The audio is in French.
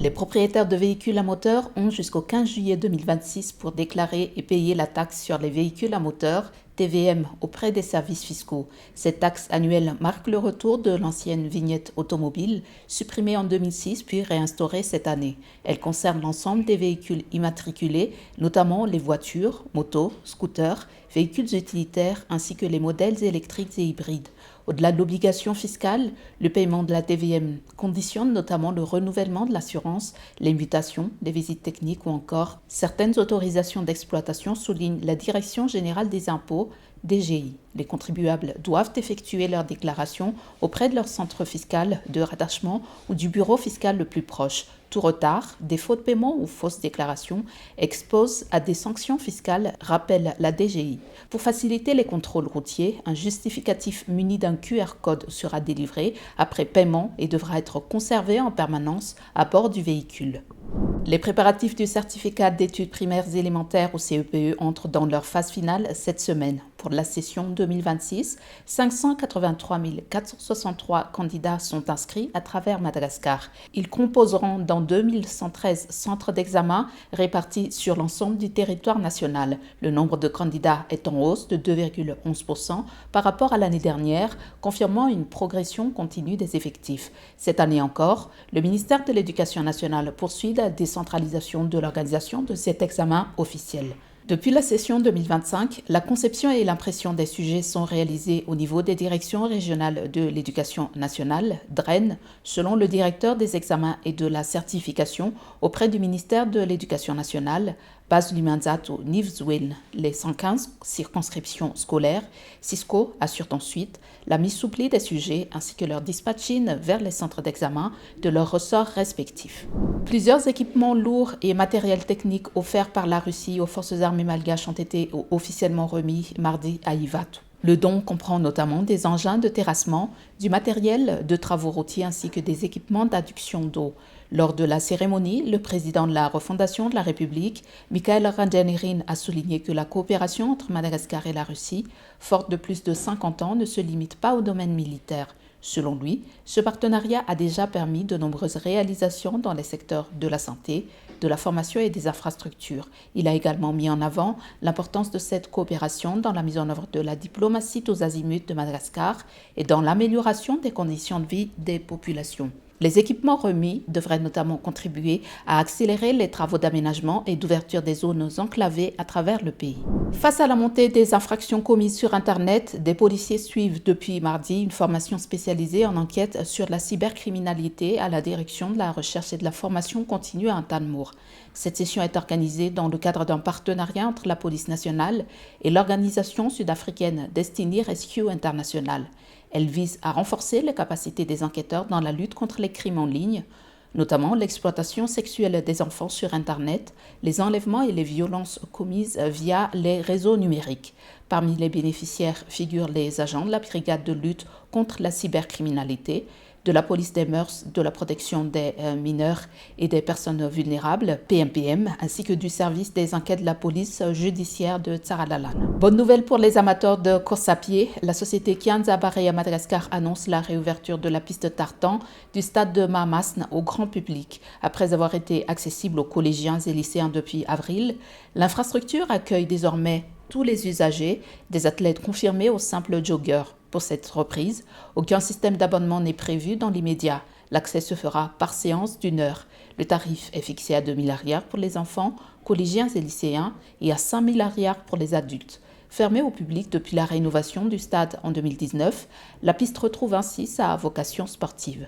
Les propriétaires de véhicules à moteur ont jusqu'au 15 juillet 2026 pour déclarer et payer la taxe sur les véhicules à moteur, TVM, auprès des services fiscaux. Cette taxe annuelle marque le retour de l'ancienne vignette automobile, supprimée en 2006 puis réinstaurée cette année. Elle concerne l'ensemble des véhicules immatriculés, notamment les voitures, motos, scooters, véhicules utilitaires ainsi que les modèles électriques et hybrides. Au-delà de l'obligation fiscale, le paiement de la TVM conditionne notamment le renouvellement de l'assurance, les mutations, les visites techniques ou encore certaines autorisations d'exploitation, souligne la Direction générale des impôts, DGI. Les contribuables doivent effectuer leur déclaration auprès de leur centre fiscal de rattachement ou du bureau fiscal le plus proche. Tout retard, défaut de paiement ou fausse déclaration expose à des sanctions fiscales, rappelle la DGI. Pour faciliter les contrôles routiers, un justificatif muni d'un QR code sera délivré après paiement et devra être conservé en permanence à bord du véhicule. Les préparatifs du certificat d'études primaires élémentaires ou CEPE entrent dans leur phase finale cette semaine. Pour la session 2026, 583 463 candidats sont inscrits à travers Madagascar. Ils composeront dans 2113 centres d'examen répartis sur l'ensemble du territoire national. Le nombre de candidats est en hausse de 2,11% par rapport à l'année dernière, confirmant une progression continue des effectifs. Cette année encore, le ministère de l'Éducation nationale poursuit la décentralisation de l'organisation de cet examen officiel. Depuis la session 2025, la conception et l'impression des sujets sont réalisées au niveau des directions régionales de l'éducation nationale, DREN, selon le directeur des examens et de la certification auprès du ministère de l'Éducation nationale, Bazlumanzato Nivzwin. Les 115 circonscriptions scolaires, Cisco assurent ensuite la mise sous pli des sujets ainsi que leur dispatching vers les centres d'examen de leurs ressorts respectifs. Plusieurs équipements lourds et matériels techniques offerts par la Russie aux forces armées malgaches ont été officiellement remis mardi à Ivato. Le don comprend notamment des engins de terrassement, du matériel de travaux routiers ainsi que des équipements d'adduction d'eau. Lors de la cérémonie, le président de la refondation de la République, Mikhail Randjanirin, a souligné que la coopération entre Madagascar et la Russie, forte de plus de 50 ans, ne se limite pas au domaine militaire. Selon lui, ce partenariat a déjà permis de nombreuses réalisations dans les secteurs de la santé, de la formation et des infrastructures. Il a également mis en avant l'importance de cette coopération dans la mise en œuvre de la diplomatie tous azimuts de Madagascar et dans l'amélioration des conditions de vie des populations. Les équipements remis devraient notamment contribuer à accélérer les travaux d'aménagement et d'ouverture des zones enclavées à travers le pays. Face à la montée des infractions commises sur Internet, des policiers suivent depuis mardi une formation spécialisée en enquête sur la cybercriminalité à la direction de la recherche et de la formation continue à Antanmour. Cette session est organisée dans le cadre d'un partenariat entre la police nationale et l'organisation sud-africaine Destiny Rescue International. Elle vise à renforcer les capacités des enquêteurs dans la lutte contre les crimes en ligne, notamment l'exploitation sexuelle des enfants sur Internet, les enlèvements et les violences commises via les réseaux numériques. Parmi les bénéficiaires figurent les agents de la brigade de lutte contre la cybercriminalité, de la police des mœurs, de la protection des mineurs et des personnes vulnérables, PMPM, ainsi que du service des enquêtes de la police judiciaire de Tsaralalan. Bonne nouvelle pour les amateurs de course à pied, la société Kianza Baré à Madagascar annonce la réouverture de la piste tartan du stade de Mahamasna au grand public. Après avoir été accessible aux collégiens et lycéens depuis avril, l'infrastructure accueille désormais tous les usagers, des athlètes confirmés au simple jogger. Pour cette reprise, aucun système d'abonnement n'est prévu dans l'immédiat. L'accès se fera par séance d'1 heure. Le tarif est fixé à 2 000 arrières pour les enfants, collégiens et lycéens et à 5 000 arrières pour les adultes. Fermée au public depuis la rénovation du stade en 2019, la piste retrouve ainsi sa vocation sportive.